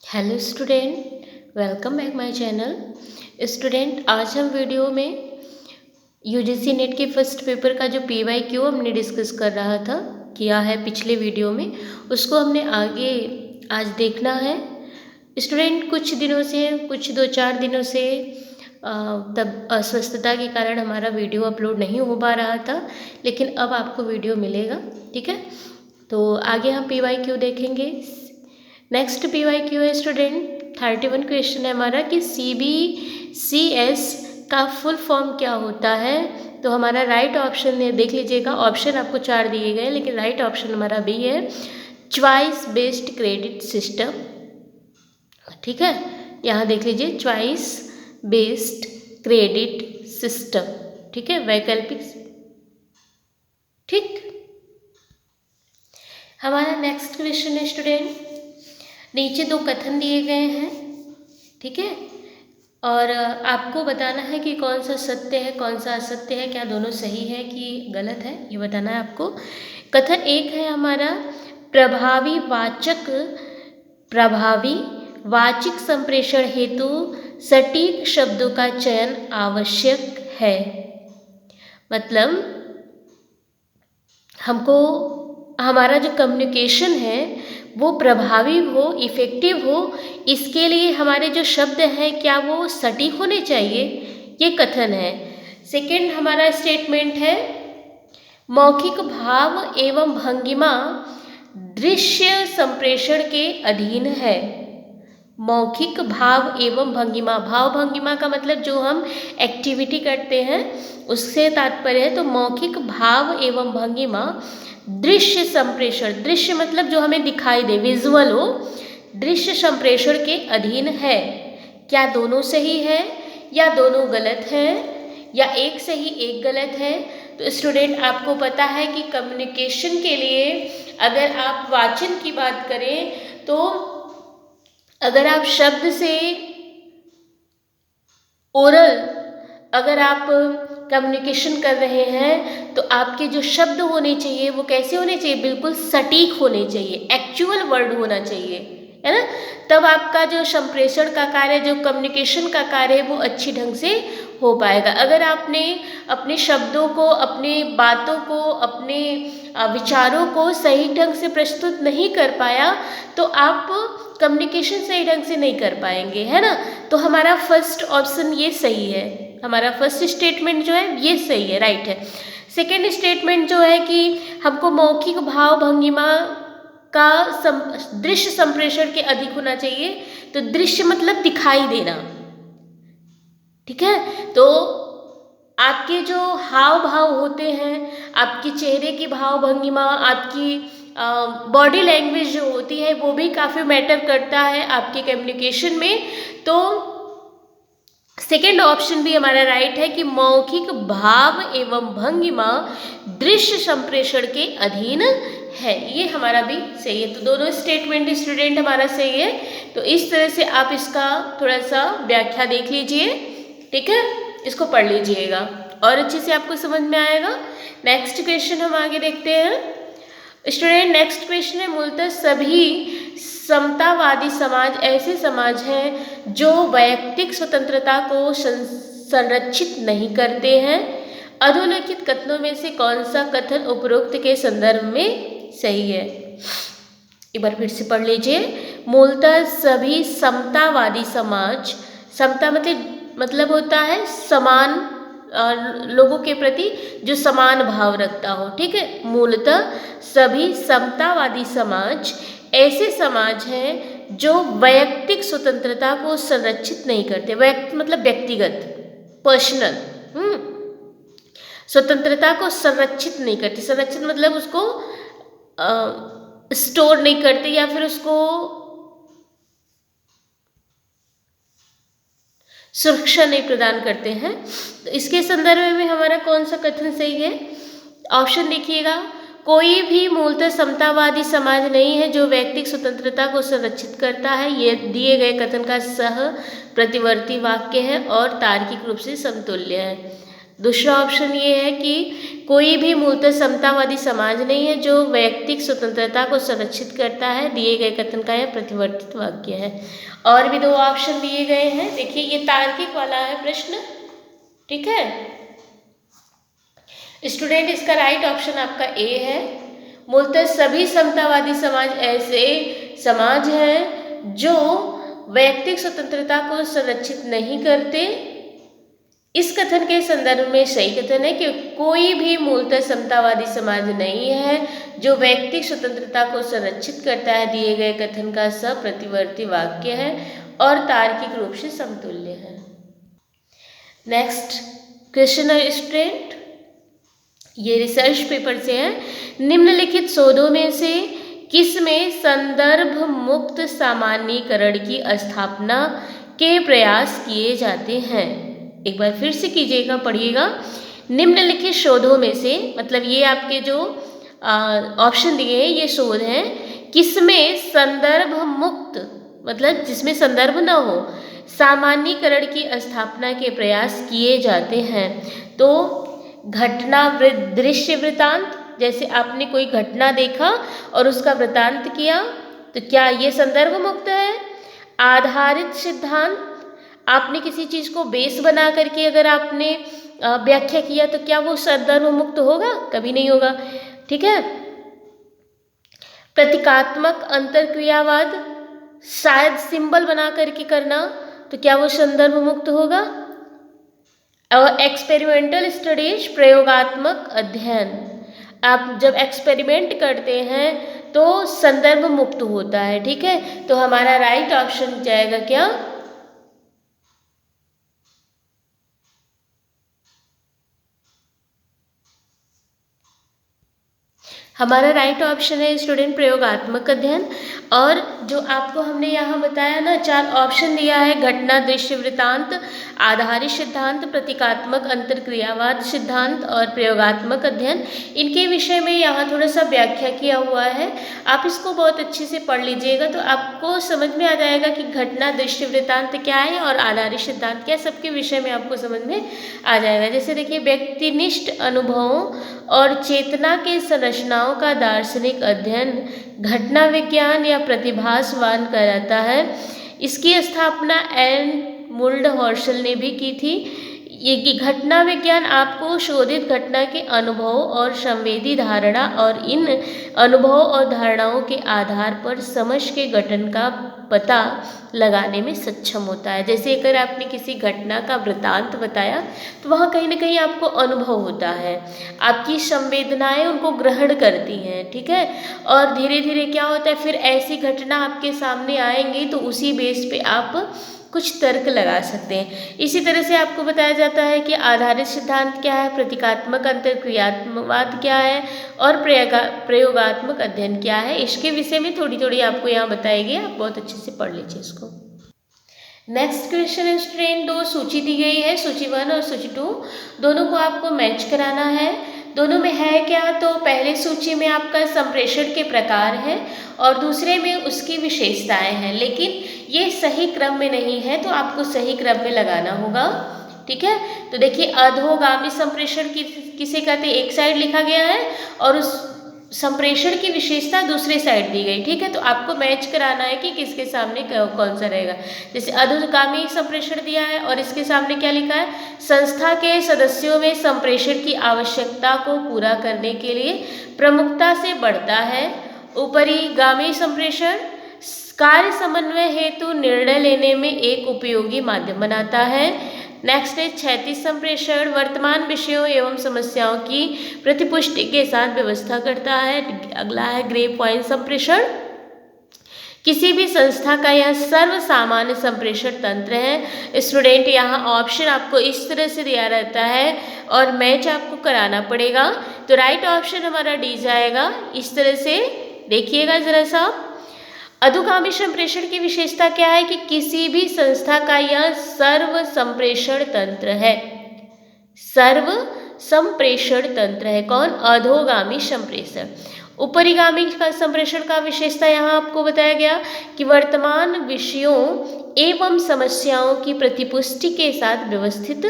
Hello student, welcome back my channel. Student, आज हम video में यूजीसी नेट के फर्स्ट पेपर का जो पीवाईक्यू हमने डिस्कस कर रहा था किया है पिछले वीडियो में, उसको हमने आगे आज देखना है। स्टूडेंट, कुछ दिनों से कुछ 2-4 दिनों से तब अस्वस्थता के कारण हमारा वीडियो अपलोड नहीं हो पा रहा था, लेकिन अब आपको वीडियो मिलेगा। ठीक है, तो आगे हम पीवाईक्यू देखेंगे। नेक्स्ट पीवाईक्यू है स्टूडेंट 31 क्वेश्चन है हमारा कि CBCS का फुल फॉर्म क्या होता है। तो हमारा राइट ऑप्शन है, देख लीजिएगा, ऑप्शन आपको 4 दिए गए, लेकिन राइट ऑप्शन हमारा बी है, चॉइस बेस्ड क्रेडिट सिस्टम। ठीक है, यहाँ देख लीजिए, चॉइस बेस्ड क्रेडिट सिस्टम। ठीक है, वैकल्पिक। ठीक, हमारा नेक्स्ट क्वेश्चन है स्टूडेंट, नीचे 2 कथन दिए गए हैं। ठीक है, और आपको बताना है कि कौन सा सत्य है कौन सा असत्य है, क्या दोनों सही है कि गलत है, ये बताना है आपको। कथन 1 है हमारा, प्रभावी वाचिक संप्रेषण हेतु सटीक शब्दों का चयन आवश्यक है। मतलब हमको हमारा जो कम्युनिकेशन है वो प्रभावी हो, इफ़ेक्टिव हो, इसके लिए हमारे जो शब्द हैं क्या वो सटीक होने चाहिए, ये कथन है। सेकंड हमारा स्टेटमेंट है, मौखिक भाव एवं भंगिमा दृश्य संप्रेषण के अधीन है। मौखिक भाव एवं भंगिमा, भाव भंगिमा का मतलब जो हम एक्टिविटी करते हैं उससे तात्पर्य है। तो मौखिक भाव एवं भंगिमा दृश्य संप्रेषण, दृश्य मतलब जो हमें दिखाई दे, विजुअल हो, दृश्य संप्रेषण के अधीन है। क्या दोनों सही है या दोनों गलत है या एक सही एक गलत है? तो स्टूडेंट, आपको पता है कि कम्युनिकेशन के लिए अगर आप वाचन की बात करें तो अगर आप शब्द से ओरल अगर आप कम्युनिकेशन कर रहे हैं तो आपके जो शब्द होने चाहिए वो कैसे होने चाहिए, बिल्कुल सटीक होने चाहिए, एक्चुअल वर्ड होना चाहिए, है ना। तब आपका जो संप्रेषण का कार्य, जो कम्युनिकेशन का कार्य है वो अच्छी ढंग से हो पाएगा। अगर आपने अपने शब्दों को, अपनी बातों को, अपने विचारों को सही ढंग से प्रस्तुत नहीं कर पाया तो आप कम्युनिकेशन सही ढंग से नहीं कर पाएंगे, है ना। तो हमारा फर्स्ट ऑप्शन ये सही है, हमारा फर्स्ट स्टेटमेंट जो है ये सही है, राइट है। सेकेंड स्टेटमेंट जो है कि हमको मौखिक भाव भंगिमा का दृश्य संप्रेषण के अधिक होना चाहिए। तो दृश्य मतलब दिखाई देना। ठीक है, तो आपके जो हाव भाव होते हैं, आपके चेहरे की भाव भंगिमा, आपकी बॉडी लैंग्वेज जो होती है वो भी काफ़ी मैटर करता है आपके कम्युनिकेशन में। तो सेकेंड ऑप्शन भी हमारा राइट है कि मौखिक भाव एवं भंगिमा दृश्य संप्रेषण के अधीन है, ये हमारा भी सही है। तो दोनों स्टेटमेंट स्टूडेंट हमारा सही है। तो इस तरह से आप इसका थोड़ा सा व्याख्या देख लीजिए, ठीक है, इसको पढ़ लीजिएगा और अच्छे से आपको समझ में आएगा। नेक्स्ट क्वेश्चन हम आगे देखते हैं स्टूडेंट। नेक्स्ट क्वेश्चन है, मूलतः सभी समतावादी समाज ऐसे समाज हैं जो वैयक्तिक स्वतंत्रता को संरक्षित नहीं करते हैं। अधोलिखित कथनों में से कौन सा कथन उपरोक्त के संदर्भ में सही है? एक बार फिर से पढ़ लीजिए। मूलतः सभी समतावादी समाज, समता मतलब होता है समान लोगों के प्रति जो समान भाव रखता हो। ठीक है, मूलतः सभी समतावादी समाज ऐसे समाज हैं जो वैयक्तिक स्वतंत्रता को संरक्षित नहीं करते। मतलब व्यक्तिगत, पर्सनल स्वतंत्रता को संरक्षित नहीं करते। संरक्षित मतलब उसको स्टोर नहीं करते या फिर उसको सुरक्षा नहीं प्रदान करते हैं। तो इसके संदर्भ में हमारा कौन सा कथन सही है? ऑप्शन देखिएगा, कोई भी मूलतः समतावादी समाज नहीं है जो व्यक्तिक स्वतंत्रता को संरक्षित करता है। ये दिए गए कथन का सह प्रतिवर्ती वाक्य है और तार्किक रूप से समतुल्य है। दूसरा ऑप्शन ये है कि कोई भी मूलतः समतावादी समाज नहीं है जो वैयक्तिक स्वतंत्रता को संरक्षित करता है, दिए गए कथन का यह प्रतिवर्तित वाक्य है। और भी दो ऑप्शन दिए गए हैं, देखिए ये तार्किक वाला है प्रश्न, ठीक है स्टूडेंट, इसका राइट ऑप्शन आपका ए है। मूलतः सभी समतावादी समाज ऐसे समाज हैं जो वैयक्तिक स्वतंत्रता को संरक्षित नहीं करते। इस कथन के संदर्भ में सही कथन है कि कोई भी मूलतः समतावादी समाज नहीं है जो वैयक्तिक स्वतंत्रता को संरक्षित करता है, दिए गए कथन का सप्रतिवर्ती वाक्य है और तार्किक रूप से समतुल्य है। नेक्स्ट क्वेश्चन है स्टूडेंट, ये रिसर्च पेपर से है, निम्नलिखित शोधों में से किसमें संदर्भ मुक्त सामान्यीकरण की स्थापना के प्रयास किए जाते हैं। एक बार फिर से कीजिएगा, पढ़िएगा। निम्नलिखित शोधों में से, मतलब ये आपके जो ऑप्शन दिए हैं ये शोध हैं, किसमें संदर्भ मुक्त, मतलब जिसमें संदर्भ न हो, सामान्यीकरण की स्थापना के प्रयास किए जाते हैं। तो घटना दृश्य वृत्तांत, जैसे आपने कोई घटना देखा और उसका वृत्तांत किया, तो क्या ये संदर्भ मुक्त है। आधारित सिद्धांत, आपने किसी चीज़ को बेस बना करके अगर आपने व्याख्या किया तो क्या वो संदर्भ मुक्त होगा, कभी नहीं होगा, ठीक है। प्रतीकात्मक अंतरक्रियावाद, शायद सिंबल बना करके करना, तो क्या वो संदर्भ मुक्त होगा। और एक्सपेरिमेंटल स्टडीज, प्रयोगात्मक अध्ययन, आप जब एक्सपेरिमेंट करते हैं तो संदर्भ मुक्त होता है, ठीक है। तो हमारा राइट ऑप्शन जाएगा क्या, हमारा राइट ऑप्शन है स्टूडेंट प्रयोगात्मक अध्ययन। और जो आपको हमने यहाँ बताया ना, 4 ऑप्शन दिया है, घटना दृश्य वृत्तांत, आधारित सिद्धांत, प्रतीकात्मक अंतरक्रियावाद सिद्धांत और प्रयोगात्मक अध्ययन, इनके विषय में यहाँ थोड़ा सा व्याख्या किया हुआ है। आप इसको बहुत अच्छे से पढ़ लीजिएगा तो आपको समझ में आ जाएगा कि घटना दृश्य वृत्तांत क्या है और आधारित सिद्धांत क्या है, सबके विषय में आपको समझ में आ जाएगा। जैसे देखिए, व्यक्तिनिष्ठ अनुभवों और चेतना के संरचनाओं का दार्शनिक अध्ययन घटना विज्ञान या प्रतिभासवाद कराता है। इसकी स्थापना एन मुल्ड हॉर्शल ने भी की थी। ये घटना विज्ञान आपको शोधित घटना के अनुभव और संवेदी धारणा और इन अनुभव और धारणाओं के आधार पर समझ के गठन का पता लगाने में सक्षम होता है। जैसे अगर आपने किसी घटना का वृत्तांत बताया तो वहाँ कहीं ना कहीं आपको अनुभव होता है, आपकी संवेदनाएं उनको ग्रहण करती हैं, ठीक है। और धीरे धीरे क्या होता है, फिर ऐसी घटना आपके सामने आएंगी तो उसी बेस पे आप कुछ तर्क लगा सकते हैं। इसी तरह से आपको बताया जाता है कि आधारित सिद्धांत क्या है, प्रतीकात्मक अंतरक्रियावाद क्या है और प्रयोगात्मक अध्ययन क्या है। इसके विषय में थोड़ी थोड़ी आपको यहाँ बताएगी, आप बहुत अच्छे से पढ़ लीजिए इसको। नेक्स्ट क्वेश्चन है स्टूडेंट, 2 सूची दी गई है, सूची 1 और सूची 2, दोनों को आपको मैच कराना है। दोनों में है क्या, तो पहले सूची में आपका संप्रेषण के प्रकार है और दूसरे में उसकी विशेषताएं हैं, लेकिन ये सही क्रम में नहीं है तो आपको सही क्रम में लगाना होगा, ठीक है। तो देखिए, अधोगामी संप्रेषण किसे कहते हैं, एक साइड लिखा गया है और उस संप्रेषण की विशेषता दूसरे साइड दी गई, ठीक है। तो आपको मैच कराना है कि किसके सामने कौन सा रहेगा। जैसे अधोगामी संप्रेषण दिया है और इसके सामने क्या लिखा है, संस्था के सदस्यों में संप्रेषण की आवश्यकता को पूरा करने के लिए प्रमुखता से बढ़ता है। ऊपरीगामी संप्रेषण कार्य समन्वय हेतु निर्णय लेने में एक उपयोगी माध्यम बनाता है। नेक्स्ट है क्षैतिज संप्रेषण, वर्तमान विषयों एवं समस्याओं की प्रतिपुष्टि के साथ व्यवस्था करता है। अगला है ग्रे पॉइंट संप्रेषण, किसी भी संस्था का यह सर्व सामान्य संप्रेषण तंत्र है। स्टूडेंट, यहाँ ऑप्शन आपको इस तरह से दिया रहता है और मैच आपको कराना पड़ेगा, तो राइट ऑप्शन हमारा डी जाएगा। इस तरह से देखिएगा जरा सा। अधोगामी संप्रेषण की विशेषता क्या है कि किसी भी संस्था का यह सर्व संप्रेषण तंत्र है, सर्व संप्रेषण तंत्र है। कौन, अधोगामी संप्रेषण। उपरिगामी का संप्रेषण का विशेषता यहाँ आपको बताया गया कि वर्तमान विषयों एवं समस्याओं की प्रतिपुष्टि के साथ व्यवस्थित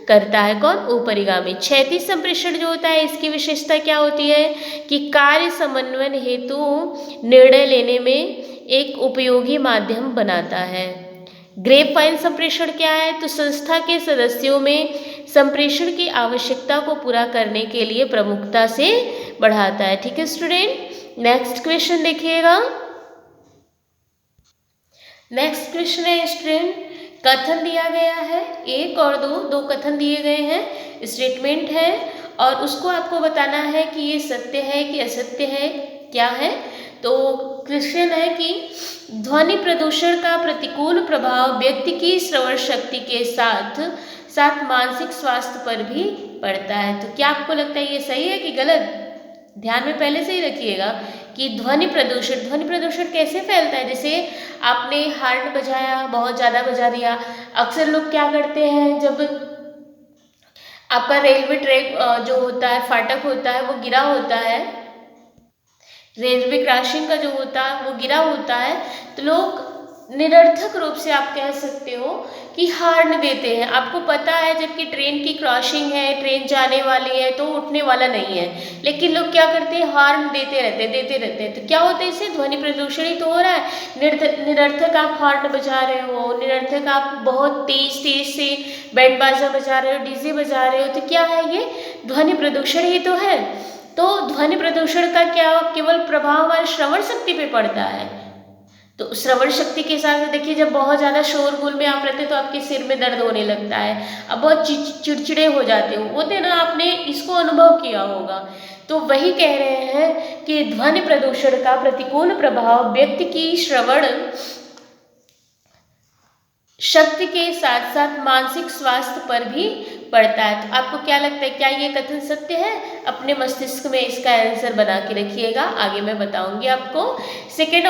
करता है। कौन? उपरिगामी। क्षैतिज संप्रेषण जो होता है इसकी विशेषता क्या होती है कि कार्य समन्वय हेतु निर्णय लेने में एक उपयोगी माध्यम बनाता है। ग्रेपवाइन संप्रेषण क्या है? तो संस्था के सदस्यों में संप्रेषण की आवश्यकता को पूरा करने के लिए प्रमुखता से बढ़ाता है। ठीक है स्टूडेंट, नेक्स्ट क्वेश्चन देखिएगा। नेक्स्ट क्वेश्चन है स्टूडेंट, कथन दिया गया है 1 और 2 कथन दिए गए हैं, स्टेटमेंट है और उसको आपको बताना है कि ये सत्य है कि असत्य है, क्या है। तो क्वेश्चन है कि ध्वनि प्रदूषण का प्रतिकूल प्रभाव व्यक्ति की श्रवण शक्ति के साथ साथ मानसिक स्वास्थ्य पर भी पड़ता है। तो क्या आपको लगता है ये सही है कि गलत? ध्यान में पहले से ही रखिएगा कि ध्वनि प्रदूषण कैसे फैलता है। जैसे आपने हार्न बजाया, बहुत ज़्यादा बजा दिया। अक्सर लोग क्या करते हैं, जब आपका रेलवे ट्रैक जो होता है, फाटक होता है, वो गिरा होता है, रेलवे क्रॉसिंग का जो होता है वो गिरा होता है, तो लोग निरर्थक रूप से आप कह सकते हो कि हार्न देते हैं। आपको पता है जबकि ट्रेन की क्रॉसिंग है, ट्रेन जाने वाली है तो उठने वाला नहीं है, लेकिन लोग क्या करते हैं, हार्न देते रहते हैं। तो क्या होता है, इससे ध्वनि प्रदूषण ही तो हो रहा है। निरर्थक आप हार्न बजा रहे हो, निरर्थक आप बहुत तेज से बैंड बाजा बजा रहे हो, डीजे बजा रहे हो, तो क्या है, ये ध्वनि प्रदूषण ही तो है। तो ध्वनि प्रदूषण का क्या केवल प्रभाव हमारे श्रवण शक्ति पे पड़ता है। तो श्रवण शक्ति के साथ देखिए, जब बहुत ज़्यादा शोरगुल में आप रहते तो आपके सिर में दर्द होने लगता है, अब बहुत चिड़चिड़े हो जाते हो, होते ना, आपने इसको अनुभव किया होगा। तो वही कह रहे हैं कि ध्वनि प्रदूषण का प्रतिकूल प्रभाव व्यक्ति की श्रवण शक्ति के साथ साथ मानसिक स्वास्थ्य पर भी पड़ता है। तो आपको क्या लगता है, क्या ये कथन सत्य है? अपने मस्तिष्क में इसका आंसर बना के रखिएगा, आगे मैं बताऊंगी आपको। सेकेंड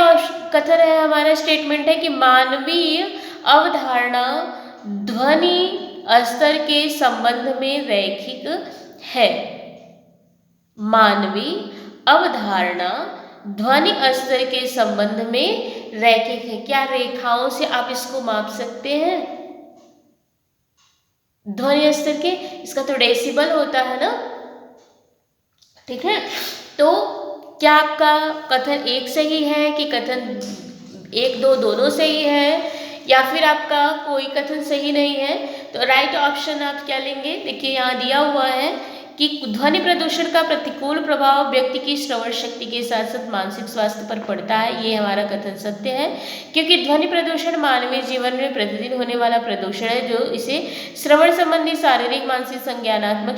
कथन है हमारा, स्टेटमेंट है कि मानवीय अवधारणा ध्वनि स्तर के संबंध में रैखिक है। मानवीय अवधारणा ध्वनि स्तर के संबंध में रैखिक है। क्या रेखाओं से आप इसको माप सकते हैं? ध्वनि स्तर के, इसका तो डेसिबल होता है ना, ठीक है। तो क्या आपका कथन 1 सही है कि कथन 1, 2 दोनों सही है, या फिर आपका कोई कथन सही नहीं है? तो राइट ऑप्शन आप क्या लेंगे, देखिए यहाँ दिया हुआ है कि ध्वनि प्रदूषण का प्रतिकूल प्रभाव व्यक्ति की श्रवण शक्ति के साथ साथ मानसिक स्वास्थ्य पर पड़ता है। ये हमारा कथन सत्य है, क्योंकि ध्वनि प्रदूषण मानवीय जीवन में प्रतिदिन होने वाला प्रदूषण है, जो इसे श्रवण संबंधी शारीरिक, मानसिक, संज्ञानात्मक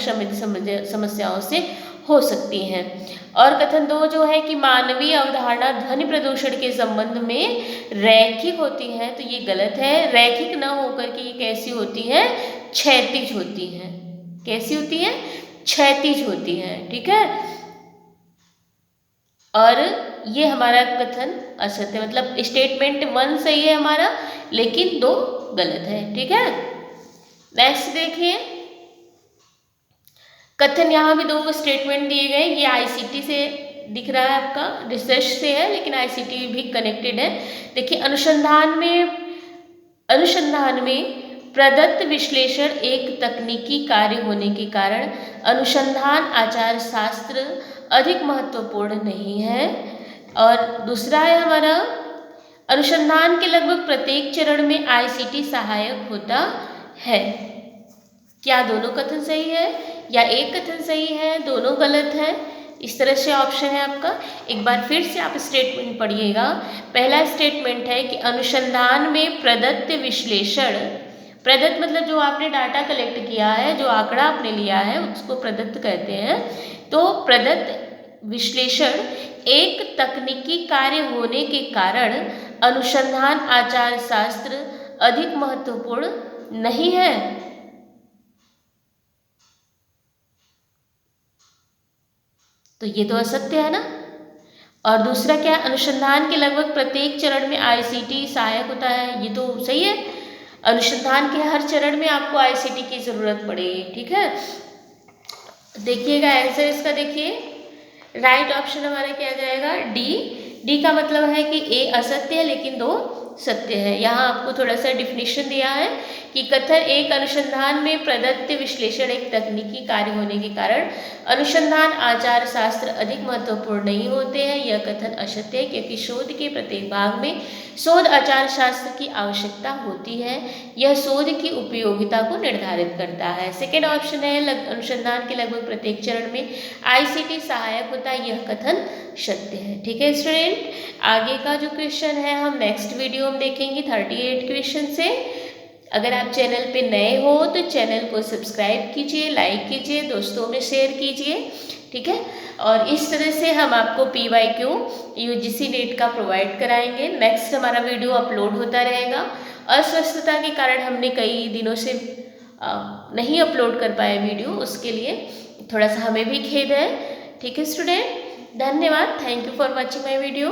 समस्याओं से हो सकती हैं। और कथन 2 जो है कि मानवीय अवधारणा ध्वनि प्रदूषण के संबंध में रैखिक होती है, तो ये गलत है। रैखिक न होकर के ये कैसी होती है, क्षैतिज होती है। कैसी होती है? क्षैतिज होती है, ठीक है। और ये हमारा कथन असत्य, मतलब स्टेटमेंट 1 सही है हमारा, लेकिन 2 गलत है, ठीक है। नेक्स्ट देखिए, कथन यहाँ भी 2 स्टेटमेंट दिए गए, ये आईसीटी से दिख रहा है, आपका रिसर्च से है, लेकिन आईसीटी भी कनेक्टेड है। देखिए, अनुसंधान में प्रदत्त विश्लेषण एक तकनीकी कार्य होने के कारण अनुसंधान आचार शास्त्र अधिक महत्वपूर्ण नहीं है। और दूसरा है हमारा, अनुसंधान के लगभग प्रत्येक चरण में आईसीटी सहायक होता है। क्या दोनों कथन सही है या एक कथन सही है? दोनों गलत है। इस तरह से ऑप्शन है आपका। एक बार फिर से आप स्टेटमेंट पढ़िएगा। पहला स्टेटमेंट है कि अनुसंधान में प्रदत्त विश्लेषण, प्रदत्त मतलब जो आपने डाटा कलेक्ट किया है, जो आंकड़ा आपने लिया है, उसको प्रदत्त कहते हैं। तो प्रदत्त विश्लेषण एक तकनीकी कार्य होने के कारण अनुसंधान आचार शास्त्र अधिक महत्वपूर्ण नहीं है। तो ये तो असत्य है ना। और दूसरा क्या, अनुसंधान के लगभग प्रत्येक चरण में आईसीटी सहायक होता है, ये तो सही है। अनुसंधान के हर चरण में आपको आईसीटी की जरूरत पड़ेगी, ठीक है। देखिएगा आंसर इसका, देखिए राइट ऑप्शन हमारा क्या जाएगा, डी का मतलब है कि ए असत्य है लेकिन दो सत्य है। यहाँ आपको थोड़ा सा डिफिनेशन दिया है कि कथन एक अनुसंधान में प्रदत्त विश्लेषण एक तकनीकी कार्य होने के कारण अनुसंधान आचार शास्त्र अधिक महत्वपूर्ण नहीं होते हैं। यह कथन असत्य है क्योंकि शोध के प्रत्येक भाग में शोध आचार शास्त्र की आवश्यकता होती है। यह शोध की उपयोगिता को निर्धारित करता है। सेकेंड ऑप्शन है अनुसंधान के लगभग प्रत्येक चरण में ICT सहायक होता है। यह कथन सत्य है। ठीक है स्टूडेंट, आगे का जो क्वेश्चन है हम नेक्स्ट वीडियो में देखेंगे 38 क्वेश्चन से। अगर आप चैनल पे नए हो तो चैनल को सब्सक्राइब कीजिए, लाइक कीजिए, दोस्तों में शेयर कीजिए। ठीक है, और इस तरह से हम आपको PYQ UGC नेट का प्रोवाइड कराएंगे। नेक्स्ट हमारा वीडियो अपलोड होता रहेगा। अस्वस्थता के कारण हमने कई दिनों से नहीं अपलोड कर पाए वीडियो, उसके लिए थोड़ा सा हमें भी खेद है। ठीक है स्टूडेंट, धन्यवाद। Thank you for watching my video.